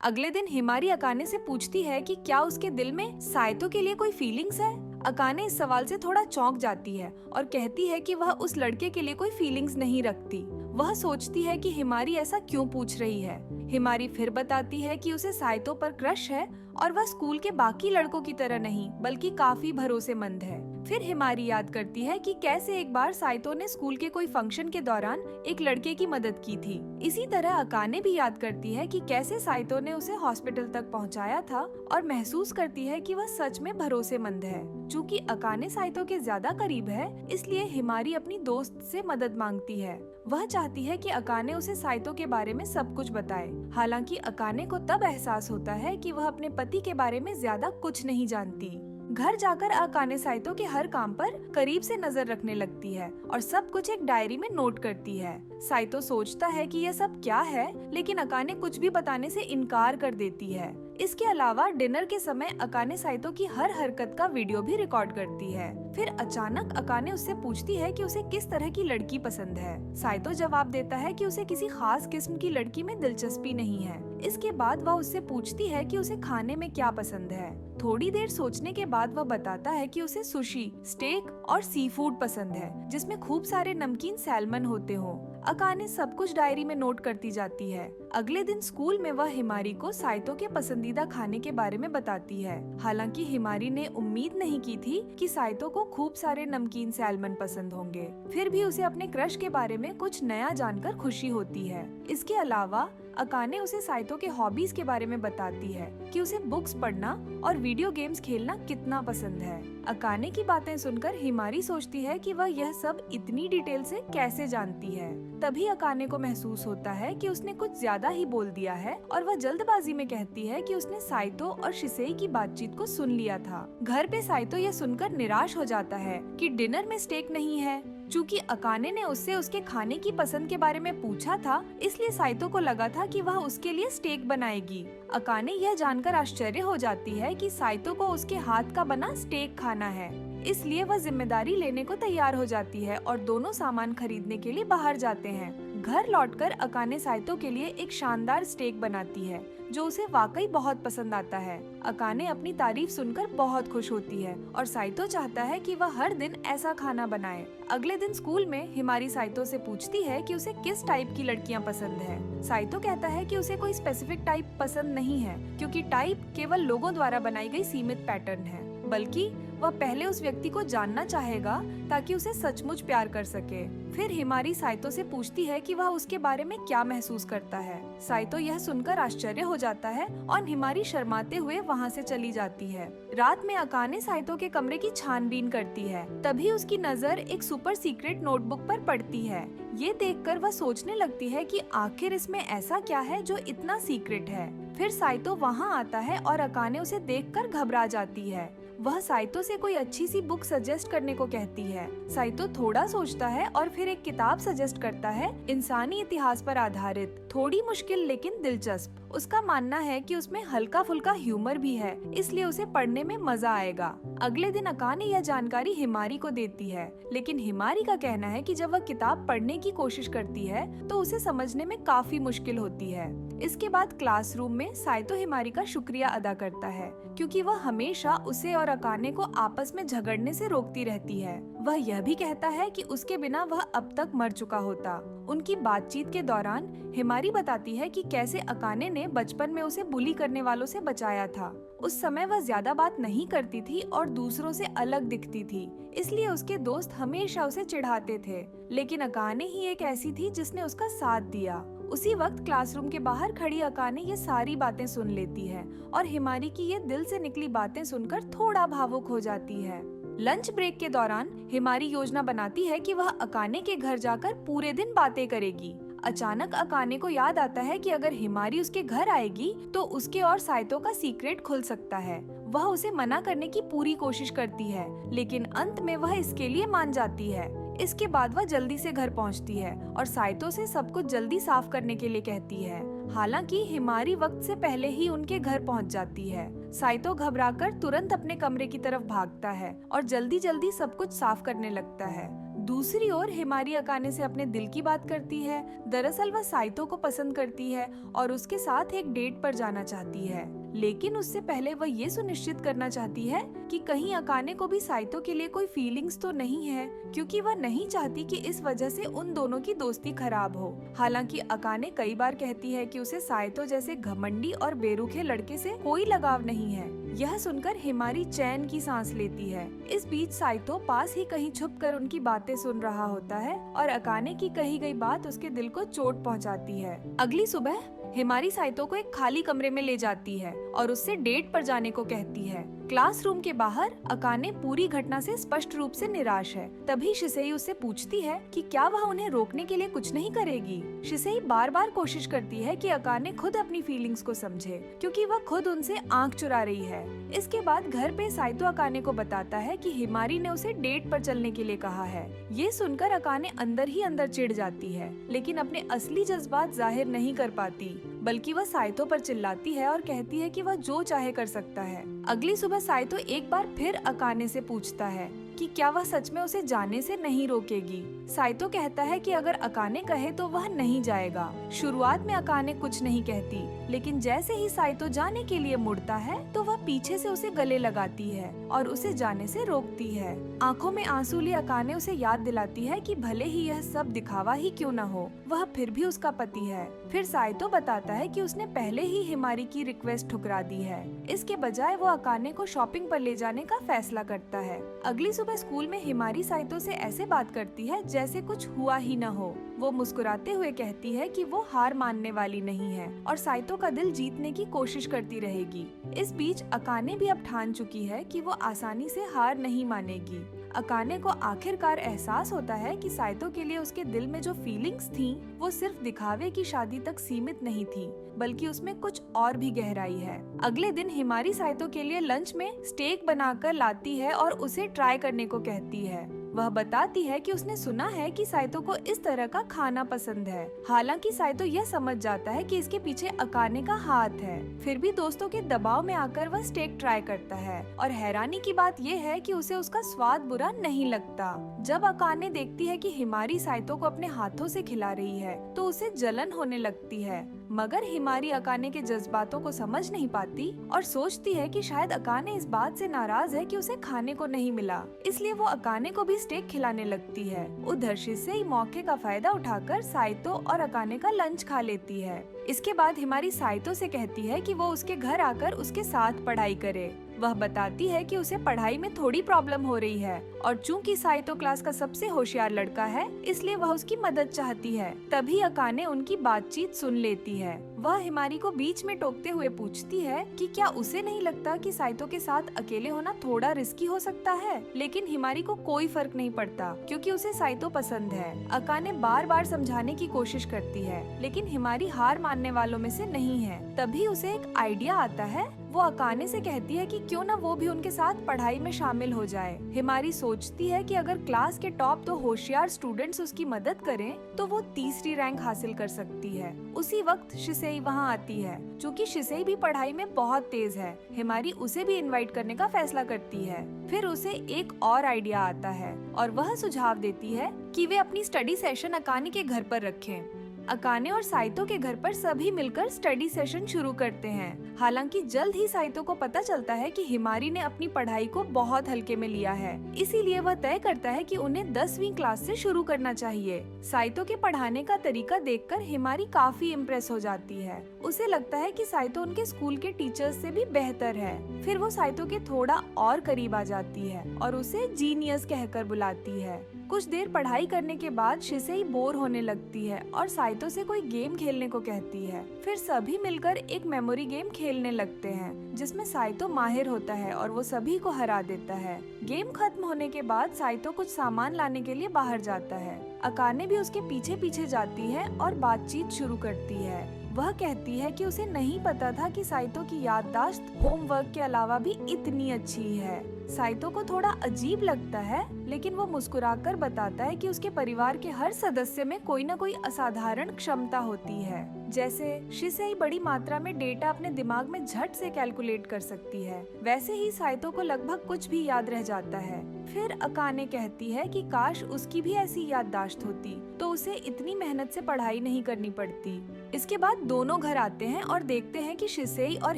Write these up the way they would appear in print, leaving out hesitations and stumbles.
अगले दिन हिमारी अकाने से पूछती है कि क्या उसके दिल में साइतो के लिए कोई फीलिंग्स है। अकाने इस सवाल से थोड़ा चौंक जाती है और कहती है कि वह उस लड़के के लिए कोई फीलिंग्स नहीं रखती। वह सोचती है कि हिमारी ऐसा क्यों पूछ रही है। हिमारी फिर बताती है कि उसे साइतो पर क्रश है और वह स्कूल के बाकी लड़कों की तरह नहीं बल्कि काफी भरोसेमंद है। फिर हिमारी याद करती है कि कैसे एक बार साइतो ने स्कूल के कोई फंक्शन के दौरान एक लड़के की मदद की थी। इसी तरह अकाने भी याद करती है कि कैसे साइतो ने उसे हॉस्पिटल तक पहुंचाया था और महसूस करती है कि वह सच में भरोसेमंद है। चूँकि अकाने साइतो के ज्यादा करीब है, इसलिए हिमारी अपनी दोस्त से मदद मांगती है। वह चाहती है कि अकाने उसे साइतो के बारे में सब कुछ बताए। हालांकि अकाने को तब एहसास होता है कि वह अपने पति के बारे में ज्यादा कुछ नहीं जानती। घर जाकर अकाने साइतो के हर काम पर करीब से नजर रखने लगती है और सब कुछ एक डायरी में नोट करती है। साइतो सोचता है कि यह सब क्या है, लेकिन अकाने कुछ भी बताने से इनकार कर देती है। इसके अलावा डिनर के समय अकाने साइतो की हर हरकत का वीडियो भी रिकॉर्ड करती है। फिर अचानक अकाने उससे पूछती है कि उसे किस तरह की लड़की पसंद है। साइतो जवाब देता है कि उसे किसी खास किस्म की लड़की में दिलचस्पी नहीं है। इसके बाद वह उससे पूछती है कि उसे खाने में क्या पसंद है। थोड़ी देर सोचने के बाद वह बताता है कि उसे सुशी, स्टेक और सी फूड पसंद है, जिसमें खूब सारे नमकीन सैल्मन होते हो। अकाने सब कुछ डायरी में नोट करती जाती है। अगले दिन स्कूल में वह हिमारी को साइतो के पसंदीदा खाने के बारे में बताती है। हालांकि हिमारी ने उम्मीद नहीं की थी कि साइतो को खूब सारे नमकीन सैल्मन पसंद होंगे। फिर भी उसे अपने क्रश के बारे में कुछ नया जानकर खुशी होती है। इसके अलावा अकाने उसे साइतो के हॉबीज के बारे में बताती है कि उसे बुक्स पढ़ना और वीडियो गेम्स खेलना कितना पसंद है। अकाने की बातें सुनकर हिमारी सोचती है कि वह यह सब इतनी डिटेल से कैसे जानती है। तभी अकाने को महसूस होता है कि उसने कुछ ज्यादा ही बोल दिया है और वह जल्दबाजी में कहती है कि उसने साइतो और शिसेई की बातचीत को सुन लिया था। घर पे साइतो यह सुनकर निराश हो जाता है कि डिनर में स्टेक नहीं है। चूँकि अकाने ने उससे उसके खाने की पसंद के बारे में पूछा था, इसलिए साइतो को लगा था कि वह उसके लिए स्टेक बनाएगी। अकाने यह जानकर आश्चर्य हो जाती है कि साइतो को उसके हाथ का बना स्टेक खाना है। इसलिए वह जिम्मेदारी लेने को तैयार हो जाती है और दोनों सामान खरीदने के लिए बाहर जाते हैं। घर लौटकर अकाने साइतो के लिए एक शानदार स्टेक बनाती है, जो उसे वाकई बहुत पसंद आता है। अकाने अपनी तारीफ सुनकर बहुत खुश होती है और साइतो चाहता है कि वह हर दिन ऐसा खाना बनाए। अगले दिन स्कूल में हिमारी साइतो से पूछती है कि उसे किस टाइप की लड़कियां पसंद है। साइतो कहता है कि उसे कोई स्पेसिफिक टाइप पसंद नहीं है, क्योंकि टाइप केवल लोगों द्वारा बनाई गई सीमित पैटर्न है, बल्कि वह पहले उस व्यक्ति को जानना चाहेगा ताकि उसे सचमुच प्यार कर सके। फिर हिमारी साइतो से पूछती है कि वह उसके बारे में क्या महसूस करता है। साइतो यह सुनकर आश्चर्य हो जाता है और हिमारी शर्माते हुए वहाँ से चली जाती है। रात में अकाने साइतो के कमरे की छानबीन करती है। तभी उसकी नजर एक सुपर सीक्रेट नोटबुक पर पड़ती है। ये देखकर वह सोचने लगती है कि आखिर इसमें ऐसा क्या है जो इतना सीक्रेट है। फिर साइतो वहाँ आता है और अकाने उसे देखकर घबरा जाती है। वह साइतो से कोई अच्छी सी बुक सजेस्ट करने को कहती है। साइतो थोड़ा सोचता है और फिर एक किताब सजेस्ट करता है, इंसानी इतिहास पर आधारित, थोड़ी मुश्किल लेकिन दिलचस्प। उसका मानना है कि उसमें हल्का फुल्का ह्यूमर भी है, इसलिए उसे पढ़ने में मजा आएगा। अगले दिन अकाने यह जानकारी हिमारी को देती है, लेकिन हिमारी का कहना है कि जब वह किताब पढ़ने की कोशिश करती है तो उसे समझने में काफी मुश्किल होती है। इसके बाद क्लासरूम में साइतो हिमारी का शुक्रिया अदा करता है, क्योंकि वह हमेशा उसे और अकाने को आपस में झगड़ने से रोकती रहती है। वह यह भी कहता है कि उसके बिना वह अब तक मर चुका होता। उनकी बातचीत के दौरान हिमारी बताती है कि कैसे अकाने ने बचपन में उसे बुली करने वालों से बचाया था। उस समय वह ज्यादा बात नहीं करती थी और दूसरों से अलग दिखती थी, इसलिए उसके दोस्त हमेशा उसे चिढ़ाते थे, लेकिन अकाने ही एक ऐसी थी जिसने उसका साथ दिया। उसी वक्त क्लासरूम के बाहर खड़ी अकाने ये सारी बातें सुन लेती है और हिमारी की ये दिल से निकली बातें सुनकर थोड़ा भावुक हो जाती है। लंच ब्रेक के दौरान हिमारी योजना बनाती है कि वह अकाने के घर जाकर पूरे दिन बातें करेगी। अचानक अकाने को याद आता है कि अगर हिमारी उसके घर आएगी तो उसके और साइतो का सीक्रेट खुल सकता है। वह उसे मना करने की पूरी कोशिश करती है, लेकिन अंत में वह इसके लिए मान जाती है। इसके बाद वह जल्दी से घर पहुंचती है और साइतो से सब कुछ जल्दी साफ करने के लिए कहती है। हालांकि हिमारी वक्त से पहले ही उनके घर पहुंच जाती है। साइतो घबराकर तुरंत अपने कमरे की तरफ भागता है और जल्दी जल्दी सब कुछ साफ करने लगता है। दूसरी ओर हिमारी अकाने से अपने दिल की बात करती है। दरअसल वह साइतो को पसंद करती है और उसके साथ एक डेट पर जाना चाहती है, लेकिन उससे पहले वह ये सुनिश्चित करना चाहती है कि कहीं अकाने को भी साइतो के लिए कोई फीलिंग्स तो नहीं है, क्योंकि वह नहीं चाहती कि इस वजह से उन दोनों की दोस्ती खराब हो। हालांकि अकाने कई बार कहती है कि उसे साइतो जैसे घमंडी और बेरुखे लड़के से कोई लगाव नहीं है। यह सुनकर हिमारी चैन की सांस लेती है। इस बीच साइतो पास ही कहीं छुपकर उनकी बातें सुन रहा होता है और अकाने की कही गई बात उसके दिल को चोट पहुंचाती है। अगली सुबह हिमारी साइतो को एक खाली कमरे में ले जाती है और उससे डेट पर जाने को कहती है। क्लासरूम के बाहर अकाने पूरी घटना से स्पष्ट रूप से निराश है। तभी शिसेई उससे पूछती है कि क्या वह उन्हें रोकने के लिए कुछ नहीं करेगी। शिसेई बार बार कोशिश करती है कि अकाने खुद अपनी फीलिंग्स को समझे, क्योंकि वह खुद उनसे आंख चुरा रही है। इसके बाद घर पे साइतो अकाने को बताता है कि हिमारी ने उसे डेट पर चलने के लिए कहा है। ये सुनकर अकाने अंदर ही अंदर चिढ़ जाती है, लेकिन अपने असली जज्बात जाहिर नहीं कर पाती, बल्कि वह साइतो पर चिल्लाती है और कहती है कि वह जो चाहे कर सकता है। अगली सुबह साइतो एक बार फिर अकाने से पूछता है कि क्या वह सच में उसे जाने से नहीं रोकेगी। साइतो कहता है कि अगर अकाने कहे तो वह नहीं जाएगा। शुरुआत में अकाने कुछ नहीं कहती, लेकिन जैसे ही साइतो जाने के लिए मुड़ता है तो वह पीछे से उसे गले लगाती है और उसे जाने से रोकती है। आंखों में आंसू लिए अकाने उसे याद दिलाती है कि भले ही यह सब दिखावा ही क्यों न हो, वह फिर भी उसका पति है। फिर साइतो बताता है कि उसने पहले ही हिमारी की रिक्वेस्ट ठुकरा दी है। इसके बजाय वो अकाने को शॉपिंग पर ले जाने का फैसला करता है। अगली सुबह स्कूल में हिमारी साइतो से ऐसे बात करती है जैसे कुछ हुआ ही न हो। वो मुस्कुराते हुए कहती है कि वो हार मानने वाली नहीं है और साइतो का दिल जीतने की कोशिश करती रहेगी। इस बीच अकाने भी अब ठान चुकी है कि वो आसानी से हार नहीं मानेगी। अकाने को आखिरकार एहसास होता है कि साइतो के लिए उसके दिल में जो फीलिंग्स थीं, वो सिर्फ दिखावे की शादी तक सीमित नहीं थी, बल्कि उसमें कुछ और भी गहराई है। अगले दिन हिमारी साइतो के लिए लंच में स्टेक बनाकर लाती है और उसे ट्राई करने को कहती है। वह बताती है कि उसने सुना है कि साइतो को इस तरह का खाना पसंद है। हालांकि साइतो यह समझ जाता है कि इसके पीछे अकाने का हाथ है। फिर भी दोस्तों के दबाव में आकर वह स्टेक ट्राई करता है और हैरानी की बात यह है कि उसे उसका स्वाद बुरा नहीं लगता। जब अकाने देखती है कि हिमारी साइतो को अपने हाथों से खिला रही है तो उसे जलन होने लगती है, मगर हिमारी अकाने के जज्बातों को समझ नहीं पाती और सोचती है कि शायद अकाने इस बात से नाराज है कि उसे खाने को नहीं मिला, इसलिए वो अकाने को भी स्टेक खिलाने लगती है। उधर शिसेई मौके का फायदा उठाकर साइतो और अकाने का लंच खा लेती है। इसके बाद हिमारी साइतो से कहती है कि वो उसके घर आकर उसके साथ पढ़ाई करे। वह बताती है कि उसे पढ़ाई में थोड़ी प्रॉब्लम हो रही है और चूंकि साइतो क्लास का सबसे होशियार लड़का है, इसलिए वह उसकी मदद चाहती है। तभी अकाने उनकी बातचीत सुन लेती है। वह हिमारी को बीच में टोकते हुए पूछती है कि क्या उसे नहीं लगता कि साइतो के साथ अकेले होना थोड़ा रिस्की हो सकता है, लेकिन हिमारी को कोई फर्क नहीं पड़ता क्योंकि उसे साइतो पसंद है। अकाने बार बार समझाने की कोशिश करती है, लेकिन हिमारी हार मानने वालों में से नहीं है। तभी उसे एक आइडिया आता है। वो अकाने से कहती है कि क्यों न वो भी उनके साथ पढ़ाई में शामिल हो जाए। हिमारी सोचती है कि अगर क्लास के टॉप तो होशियार स्टूडेंट्स उसकी मदद करें तो वो तीसरी रैंक हासिल कर सकती है। उसी वक्त शिसेई वहाँ आती है। चूँकि शिसेई भी पढ़ाई में बहुत तेज है, हिमारी उसे भी इनवाइट करने का फैसला करती है। फिर उसे एक और आइडिया आता है और वह सुझाव देती है कि वे अपनी स्टडी सेशन अकाने के घर पर रखें। अकाने और साइतो के घर पर सभी मिलकर स्टडी सेशन शुरू करते हैं। हालांकि जल्द ही साइतो को पता चलता है कि हिमारी ने अपनी पढ़ाई को बहुत हल्के में लिया है, इसीलिए वह तय करता है कि उन्हें 10वीं क्लास से शुरू करना चाहिए। साइतो के पढ़ाने का तरीका देखकर हिमारी काफी इम्प्रेस हो जाती है। उसे लगता है कि साइतो उनके स्कूल के टीचर्स से भी बेहतर है। फिर वो साइतो के थोड़ा और करीब आ जाती है और उसे जीनियस कहकर बुलाती है। कुछ देर पढ़ाई करने के बाद शिसेई बोर होने लगती है और साइतो से कोई गेम खेलने को कहती है। फिर सभी मिलकर एक मेमोरी गेम खेलने लगते हैं जिसमें साइतो माहिर होता है और वो सभी को हरा देता है। गेम खत्म होने के बाद साइतो कुछ सामान लाने के लिए बाहर जाता है। अकाने भी उसके पीछे पीछे जाती है और बातचीत शुरू करती है। वह कहती है कि उसे नहीं पता था कि साइतो की याददाश्त होमवर्क के अलावा भी इतनी अच्छी है। साइतो को थोड़ा अजीब लगता है, लेकिन वो मुस्कुराकर बताता है कि उसके परिवार के हर सदस्य में कोई न कोई असाधारण क्षमता होती है। जैसे शिसेई बड़ी मात्रा में डेटा अपने दिमाग में झट से कैलकुलेट कर सकती है, वैसे ही साइतो को लगभग कुछ भी याद रह जाता है। फिर अकाने कहती है कि काश उसकी भी ऐसी याददाश्त होती तो उसे इतनी मेहनत से पढ़ाई नहीं करनी पड़ती। इसके बाद दोनों घर आते हैं और देखते हैं कि शिसेई और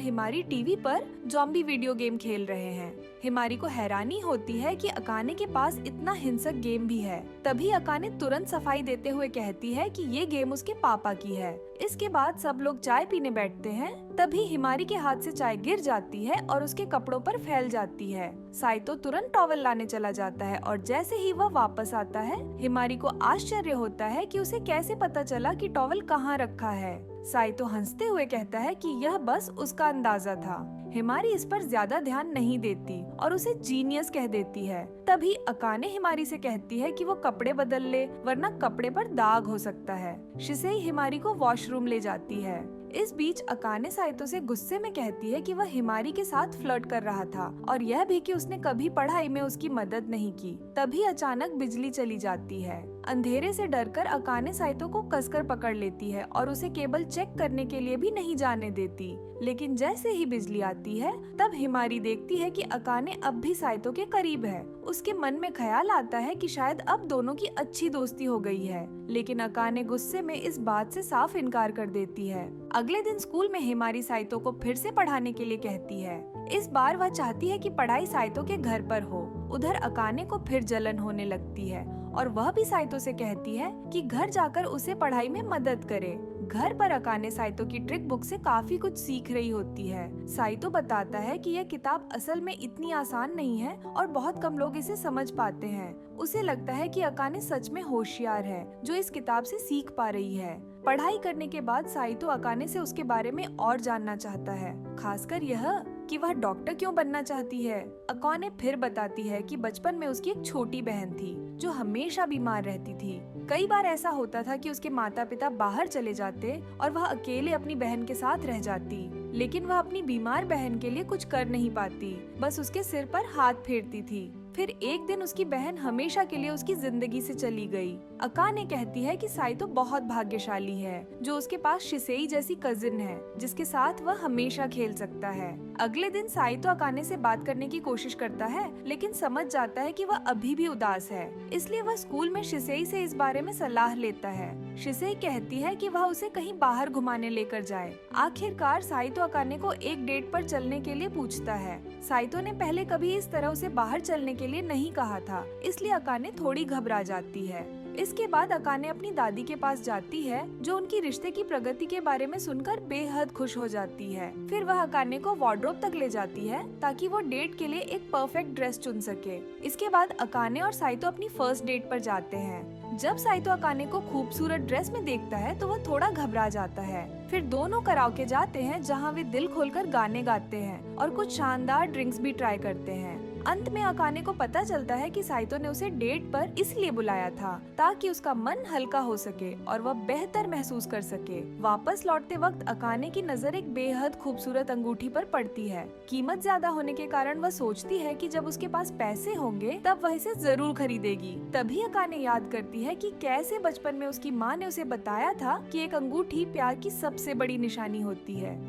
हिमारी टीवी पर ज़ॉम्बी वीडियो गेम खेल रहे हैं। हिमारी को हैरानी होती है कि अकाने के पास इतना हिंसक गेम भी है। तभी अकाने तुरंत सफाई देते हुए कहती है कि ये गेम उसके पापा की है। इसके बाद सब लोग चाय पीने बैठते हैं। तभी हिमारी के हाथ से चाय गिर जाती है और उसके कपड़ों पर फैल जाती है। साइतो तुरंत टॉवल लाने चला जाता है और जैसे ही वह वापस आता है, हिमारी को आश्चर्य होता है कि उसे कैसे पता चला कि टॉवल कहाँ रखा है। साइतो हंसते हुए कहता है कि यह बस उसका अंदाजा था। हिमारी इस पर ज्यादा ध्यान नहीं देती और उसे जीनियस कह देती है। तभी अकाने हिमारी से कहती है कि वो कपड़े बदल ले, वरना कपड़े पर दाग हो सकता है। शिसेई हिमारी को वॉशरूम ले जाती है। इस बीच अकाने साइतो से गुस्से में कहती है कि वह हिमारी के साथ फ्लर्ट कर रहा था और यह भी कि उसने कभी पढ़ाई में उसकी मदद नहीं की। तभी अचानक बिजली चली जाती है। अंधेरे से डरकर अकाने साइतो को कसकर पकड़ लेती है और उसे केबल चेक करने के लिए भी नहीं जाने देती। लेकिन जैसे ही बिजली आती है, तब हिमारी देखती है कि अकाने अब भी साइतो के करीब है। उसके मन में ख्याल आता है कि शायद अब दोनों की अच्छी दोस्ती हो गई है, लेकिन अकाने गुस्से में इस बात से साफ इनकार कर देती है। अगले दिन स्कूल में हिमारी साइतो को फिर से पढ़ाने के लिए कहती है। इस बार वह चाहती है कि पढ़ाई साइतो के घर पर हो। उधर अकाने को फिर जलन होने लगती है और वह भी साइतो से कहती है कि घर जाकर उसे पढ़ाई में मदद करे। घर पर अकाने साइतो की ट्रिक बुक से काफी कुछ सीख रही होती है। साइतो बताता है कि यह किताब असल में इतनी आसान नहीं है और बहुत कम लोग इसे समझ पाते हैं। उसे लगता है कि अकाने सच में होशियार है जो इस किताब से सीख पा रही है। पढ़ाई करने के बाद साइतो अकाने से उसके बारे में और जानना चाहता है, खासकर यह कि वह डॉक्टर क्यों बनना चाहती है। अकाने फिर बताती है कि बचपन में उसकी एक छोटी बहन थी जो हमेशा बीमार रहती थी। कई बार ऐसा होता था कि उसके माता पिता बाहर चले जाते और वह अकेले अपनी बहन के साथ रह जाती, लेकिन वह अपनी बीमार बहन के लिए कुछ कर नहीं पाती, बस उसके सिर पर हाथ फेरती थी। फिर एक दिन उसकी बहन हमेशा के लिए उसकी जिंदगी से चली गई। अकाने कहती है कि साइतो बहुत भाग्यशाली है जो उसके पास शिसेई जैसी कजिन है जिसके साथ वह हमेशा खेल सकता है। अगले दिन साइतो अकाने से बात करने की कोशिश करता है, लेकिन समझ जाता है कि वह अभी भी उदास है, इसलिए वह स्कूल में शिसेई से इस बारे में सलाह लेता है। शिसेई कहती है कि वह उसे कहीं बाहर घुमाने लेकर जाए। आखिरकार साइतो अकाने को एक डेट पर चलने के लिए पूछता है। साइतो ने पहले कभी इस तरह उसे बाहर चलने के लिए नहीं कहा था, इसलिए अकाने थोड़ी घबरा जाती है। इसके बाद अकाने अपनी दादी के पास जाती है जो उनकी रिश्ते की प्रगति के बारे में सुनकर बेहद खुश हो जाती है। फिर वह अकाने को वार्डरोब तक ले जाती है ताकि वो डेट के लिए एक परफेक्ट ड्रेस चुन सके। इसके बाद अकाने और साइतो अपनी फर्स्ट डेट पर जाते हैं। जब साइतो अकाने को खूबसूरत ड्रेस में देखता है तो वह थोड़ा घबरा जाता है। फिर दोनों कराओके जाते हैं जहाँ वे दिल खोलकर गाने गाते हैं और कुछ शानदार ड्रिंक्स भी ट्राई करते हैं। अंत में अकाने को पता चलता है कि साइतो ने उसे डेट पर इसलिए बुलाया था ताकि उसका मन हल्का हो सके और वह बेहतर महसूस कर सके। वापस लौटते वक्त अकाने की नजर एक बेहद खूबसूरत अंगूठी पर पड़ती है। कीमत ज्यादा होने के कारण वह सोचती है कि जब उसके पास पैसे होंगे तब वह इसे जरूर खरीदेगी। तभी अकाने याद करती है कि कैसे बचपन में उसकी माँ ने उसे बताया था कि एक अंगूठी प्यार की सबसे बड़ी निशानी होती है।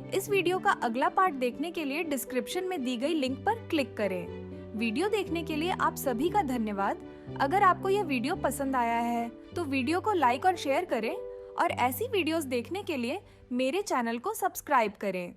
इस वीडियो का अगला पार्ट देखने के लिए डिस्क्रिप्शन में दी गई लिंक पर क्लिक करें। वीडियो देखने के लिए आप सभी का धन्यवाद। अगर आपको यह वीडियो पसंद आया है तो वीडियो को लाइक और शेयर करें और ऐसी वीडियोस देखने के लिए मेरे चैनल को सब्सक्राइब करें।